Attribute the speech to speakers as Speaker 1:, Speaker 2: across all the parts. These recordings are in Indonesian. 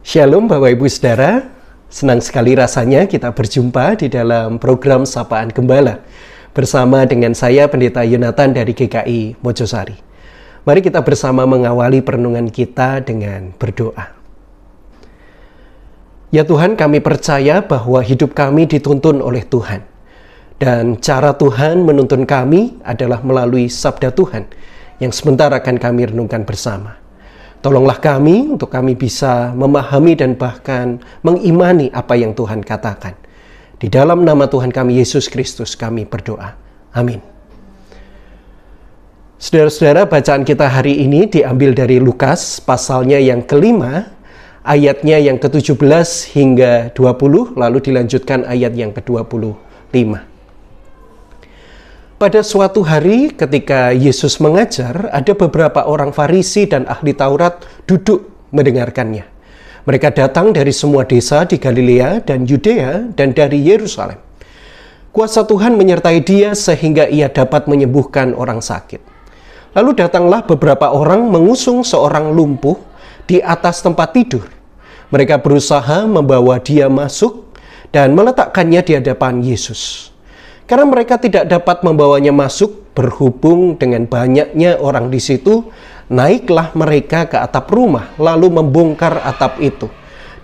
Speaker 1: Shalom Bapak Ibu Saudara, senang sekali rasanya kita berjumpa di dalam program Sapaan Gembala bersama dengan saya Pendeta Yonatan dari GKI Mojosari. Mari kita bersama mengawali perenungan kita dengan berdoa. Ya Tuhan, kami percaya bahwa hidup kami dituntun oleh Tuhan. Dan cara Tuhan menuntun kami adalah melalui sabda Tuhan yang sebentar akan kami renungkan bersama. Tolonglah kami untuk kami bisa memahami dan bahkan mengimani apa yang Tuhan katakan. Di dalam nama Tuhan kami Yesus Kristus kami berdoa. Amin. Saudara-saudara, bacaan kita hari ini diambil dari Lukas pasalnya yang kelima, ayatnya yang ke-17 hingga 20, lalu dilanjutkan ayat yang ke-25. Pada suatu hari ketika Yesus mengajar, ada beberapa orang Farisi dan ahli Taurat duduk mendengarkannya. Mereka datang dari semua desa di Galilea dan Yudea dan dari Yerusalem. Kuasa Tuhan menyertai dia sehingga ia dapat menyembuhkan orang sakit. Lalu datanglah beberapa orang mengusung seorang lumpuh di atas tempat tidur. Mereka berusaha membawa dia masuk dan meletakkannya di hadapan Yesus. Karena mereka tidak dapat membawanya masuk berhubung dengan banyaknya orang di situ, naiklah mereka ke atap rumah lalu membongkar atap itu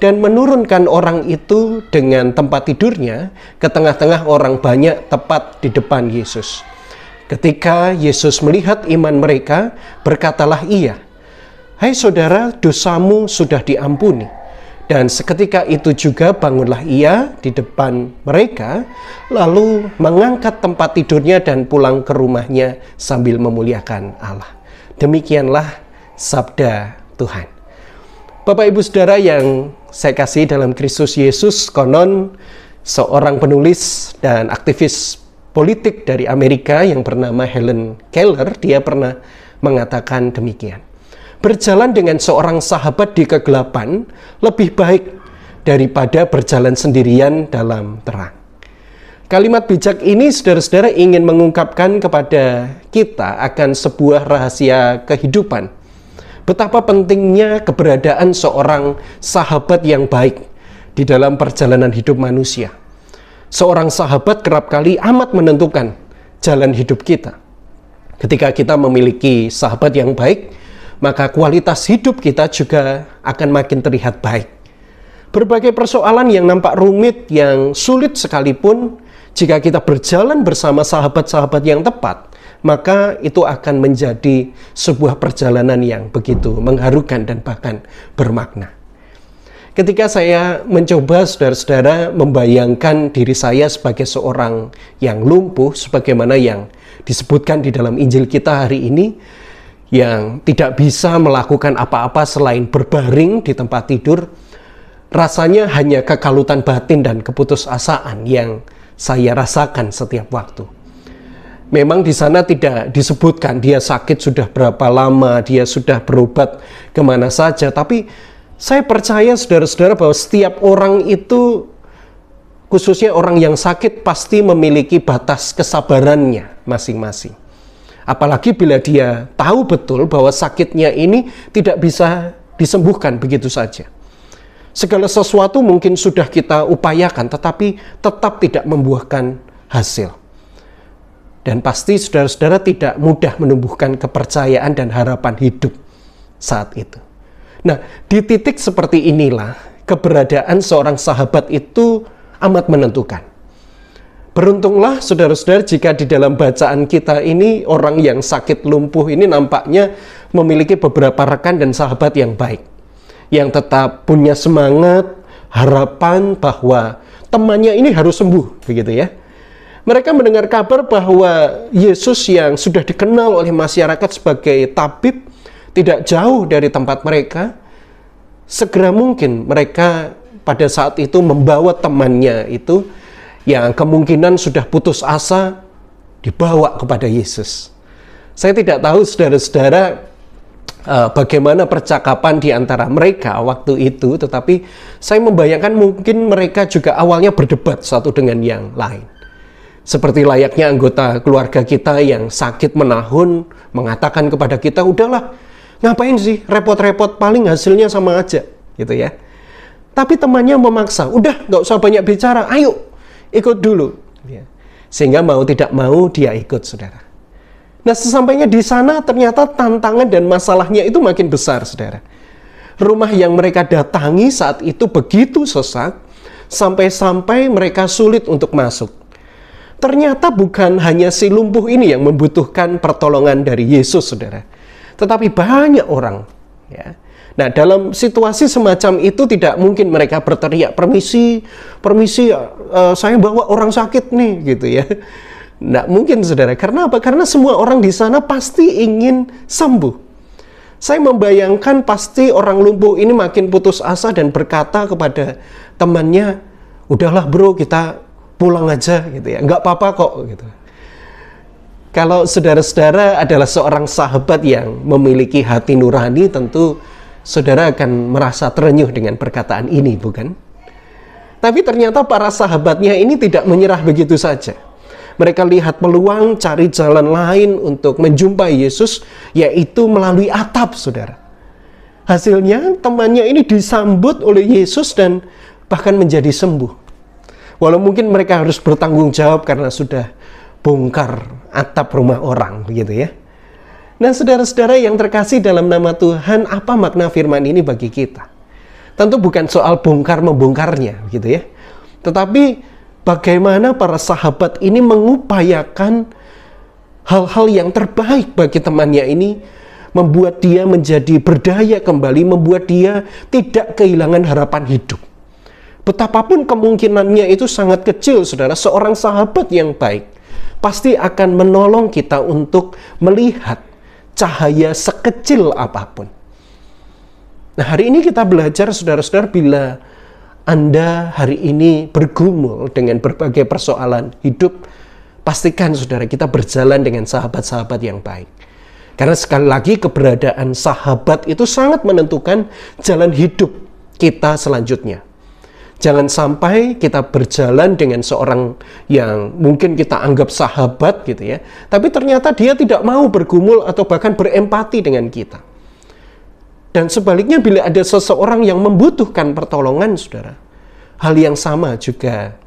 Speaker 1: dan menurunkan orang itu dengan tempat tidurnya ke tengah-tengah orang banyak tepat di depan Yesus. Ketika Yesus melihat iman mereka, berkatalah ia, "Hai saudara, dosamu sudah diampuni." Dan seketika itu juga bangunlah ia di depan mereka, lalu mengangkat tempat tidurnya dan pulang ke rumahnya sambil memuliakan Allah. Demikianlah sabda Tuhan. Bapak Ibu Saudara yang saya kasih dalam Kristus Yesus, konon seorang penulis dan aktivis politik dari Amerika yang bernama Helen Keller, dia pernah mengatakan demikian. Berjalan dengan seorang sahabat di kegelapan lebih baik daripada berjalan sendirian dalam terang. Kalimat bijak ini saudara-saudara ingin mengungkapkan kepada kita akan sebuah rahasia kehidupan. Betapa pentingnya keberadaan seorang sahabat yang baik di dalam perjalanan hidup manusia. Seorang sahabat kerap kali amat menentukan jalan hidup kita. Ketika kita memiliki sahabat yang baik, maka kualitas hidup kita juga akan makin terlihat baik. Berbagai persoalan yang nampak rumit, yang sulit sekalipun, jika kita berjalan bersama sahabat-sahabat yang tepat, maka itu akan menjadi sebuah perjalanan yang begitu mengharukan dan bahkan bermakna. Ketika saya mencoba saudara-saudara membayangkan diri saya sebagai seorang yang lumpuh, sebagaimana yang disebutkan di dalam Injil kita hari ini, yang tidak bisa melakukan apa-apa selain berbaring di tempat tidur, rasanya hanya kekalutan batin dan keputusasaan yang saya rasakan setiap waktu. Memang di sana tidak disebutkan dia sakit sudah berapa lama, dia sudah berobat kemana saja, tapi saya percaya saudara-saudara bahwa setiap orang itu, khususnya orang yang sakit, pasti memiliki batas kesabarannya masing-masing. Apalagi bila dia tahu betul bahwa sakitnya ini tidak bisa disembuhkan begitu saja. Segala sesuatu mungkin sudah kita upayakan, tetapi tetap tidak membuahkan hasil. Dan pasti saudara-saudara tidak mudah menumbuhkan kepercayaan dan harapan hidup saat itu. Nah, di titik seperti inilah keberadaan seorang sahabat itu amat menentukan. Beruntunglah saudara-saudara jika di dalam bacaan kita ini orang yang sakit lumpuh ini nampaknya memiliki beberapa rekan dan sahabat yang baik, yang tetap punya semangat, harapan bahwa temannya ini harus sembuh, begitu ya. Mereka mendengar kabar bahwa Yesus yang sudah dikenal oleh masyarakat sebagai tabib tidak jauh dari tempat mereka. Segera mungkin mereka pada saat itu membawa temannya itu yang kemungkinan sudah putus asa dibawa kepada Yesus. Saya tidak tahu saudara-saudara bagaimana percakapan di antara mereka waktu itu, tetapi saya membayangkan mungkin mereka juga awalnya berdebat satu dengan yang lain. Seperti layaknya anggota keluarga kita yang sakit menahun mengatakan kepada kita, udahlah, ngapain sih repot-repot, paling hasilnya sama aja, gitu ya. Tapi temannya memaksa, udah nggak usah banyak bicara, ayo ikut dulu. Sehingga mau tidak mau dia ikut, saudara. Nah, sesampainya di sana ternyata tantangan dan masalahnya itu makin besar, saudara. Rumah yang mereka datangi saat itu begitu sesak, sampai-sampai mereka sulit untuk masuk. Ternyata bukan hanya si lumpuh ini yang membutuhkan pertolongan dari Yesus, saudara. Tetapi banyak orang, ya. Nah, dalam situasi semacam itu tidak mungkin mereka berteriak, permisi, saya bawa orang sakit nih, gitu ya. Nggak mungkin, saudara. Karena apa? Karena semua orang di sana pasti ingin sembuh. Saya membayangkan pasti orang lumpuh ini makin putus asa dan berkata kepada temannya, udahlah bro, kita pulang aja, gitu ya. Nggak apa-apa kok, gitu. Kalau saudara-saudara adalah seorang sahabat yang memiliki hati nurani, tentu saudara akan merasa terenyuh dengan perkataan ini, bukan? Tapi ternyata para sahabatnya ini tidak menyerah begitu saja. Mereka lihat peluang, cari jalan lain untuk menjumpai Yesus, yaitu melalui atap, saudara. Hasilnya, temannya ini disambut oleh Yesus dan bahkan menjadi sembuh. Walau mungkin mereka harus bertanggung jawab karena sudah bongkar atap rumah orang, begitu ya. Nah, saudara-saudara yang terkasih dalam nama Tuhan, apa makna firman ini bagi kita? Tentu bukan soal bongkar-membongkarnya, gitu ya. Tetapi bagaimana para sahabat ini mengupayakan hal-hal yang terbaik bagi temannya ini, membuat dia menjadi berdaya kembali, membuat dia tidak kehilangan harapan hidup. Betapapun kemungkinannya itu sangat kecil, saudara, seorang sahabat yang baik pasti akan menolong kita untuk melihat cahaya sekecil apapun. Nah, hari ini kita belajar, saudara-saudara, bila Anda hari ini bergumul dengan berbagai persoalan hidup, pastikan, saudara, kita berjalan dengan sahabat-sahabat yang baik. Karena sekali lagi keberadaan sahabat itu sangat menentukan jalan hidup kita selanjutnya. Jangan sampai kita berjalan dengan seorang yang mungkin kita anggap sahabat, gitu ya, tapi ternyata dia tidak mau bergumul atau bahkan berempati dengan kita. Dan sebaliknya, bila ada seseorang yang membutuhkan pertolongan, saudara, hal yang sama juga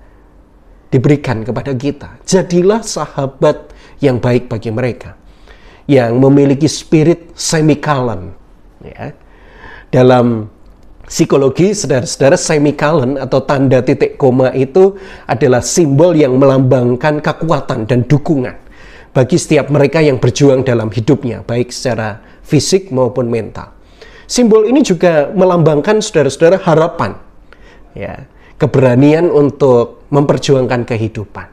Speaker 1: diberikan kepada kita. Jadilah sahabat yang baik bagi mereka, yang memiliki spirit semicolon, ya. Dalam psikologi, saudara-saudara, semicolon atau tanda titik koma itu adalah simbol yang melambangkan kekuatan dan dukungan bagi setiap mereka yang berjuang dalam hidupnya, baik secara fisik maupun mental. Simbol ini juga melambangkan, saudara-saudara, harapan, ya, keberanian untuk memperjuangkan kehidupan.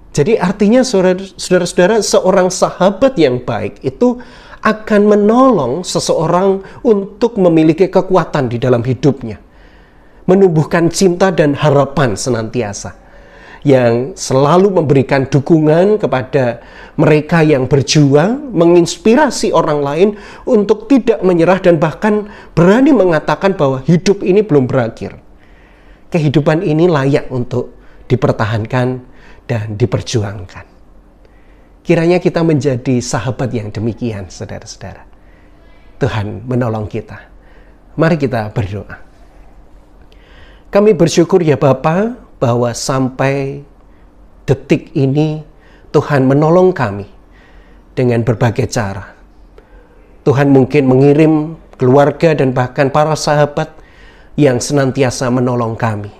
Speaker 1: Jadi artinya, saudara-saudara, seorang sahabat yang baik itu akan menolong seseorang untuk memiliki kekuatan di dalam hidupnya, menumbuhkan cinta dan harapan senantiasa, yang selalu memberikan dukungan kepada mereka yang berjuang, menginspirasi orang lain untuk tidak menyerah dan bahkan berani mengatakan bahwa hidup ini belum berakhir. Kehidupan ini layak untuk dipertahankan dan diperjuangkan. Kiranya kita menjadi sahabat yang demikian, saudara-saudara. Tuhan menolong kita. Mari kita berdoa. Kami bersyukur ya Bapa, bahwa sampai detik ini Tuhan menolong kami dengan berbagai cara. Tuhan mungkin mengirim keluarga dan bahkan para sahabat yang senantiasa menolong kami,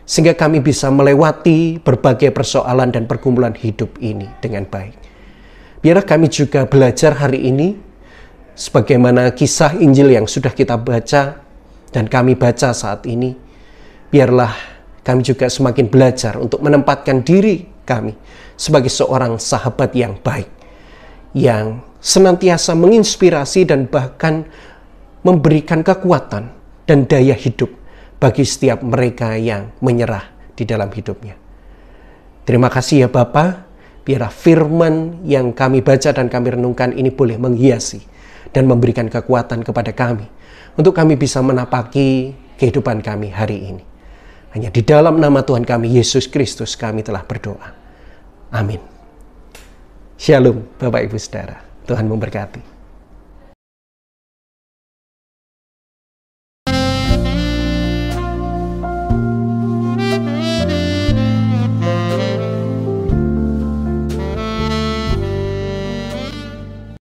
Speaker 1: sehingga kami bisa melewati berbagai persoalan dan pergumulan hidup ini dengan baik. Biarlah kami juga belajar hari ini, sebagaimana kisah Injil yang sudah kita baca dan kami baca saat ini, biarlah kami juga semakin belajar untuk menempatkan diri kami sebagai seorang sahabat yang baik, yang senantiasa menginspirasi dan bahkan memberikan kekuatan dan daya hidup bagi setiap mereka yang menyerah di dalam hidupnya. Terima kasih ya Bapa, biarlah firman yang kami baca dan kami renungkan ini boleh menghiasi dan memberikan kekuatan kepada kami untuk kami bisa menapaki kehidupan kami hari ini. Hanya di dalam nama Tuhan kami Yesus Kristus kami telah berdoa. Amin. Shalom Bapak Ibu Saudara. Tuhan memberkati.